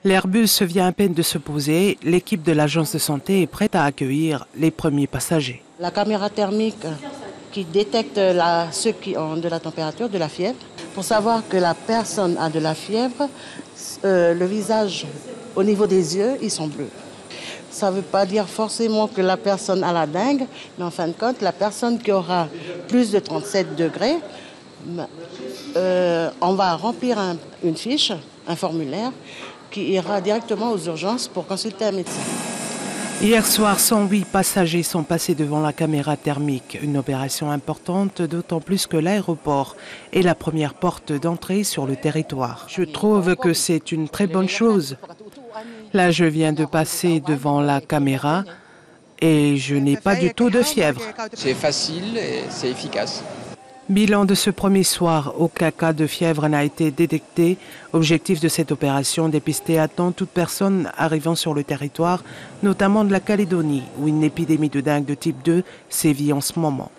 L'Airbus vient à peine de se poser, l'équipe de l'agence de santé est prête à accueillir les premiers passagers. La caméra thermique qui détecte ceux qui ont de la température, de la fièvre. Pour savoir que la personne a de la fièvre, le visage, au niveau des yeux, ils sont bleus. Ça ne veut pas dire forcément que la personne a la dengue, mais en fin de compte, la personne qui aura plus de 37 degrés, on va remplir une fiche, un formulaire, qui ira directement aux urgences pour consulter un médecin. Hier soir, 108 passagers sont passés devant la caméra thermique. Une opération importante, d'autant plus que l'aéroport est la première porte d'entrée sur le territoire. Je trouve que c'est une très bonne chose. Là, je viens de passer devant la caméra et je n'ai pas du tout de fièvre. C'est facile et c'est efficace. Bilan de ce premier soir, aucun cas de fièvre n'a été détecté. Objectif de cette opération, dépister à temps toute personne arrivant sur le territoire, notamment de la Calédonie, où une épidémie de dengue de type 2 sévit en ce moment.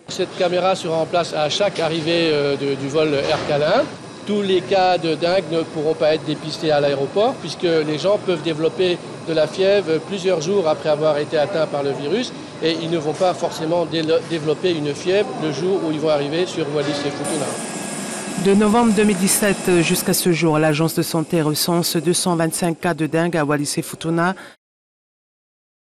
Cette caméra sera en place à chaque arrivée du vol Air Calin. Tous les cas de dengue ne pourront pas être dépistés à l'aéroport puisque les gens peuvent développer de la fièvre plusieurs jours après avoir été atteints par le virus et ils ne vont pas forcément développer une fièvre le jour où ils vont arriver sur Wallis et Futuna. De novembre 2017 jusqu'à ce jour, l'agence de santé recense 225 cas de dengue à Wallis et Futuna.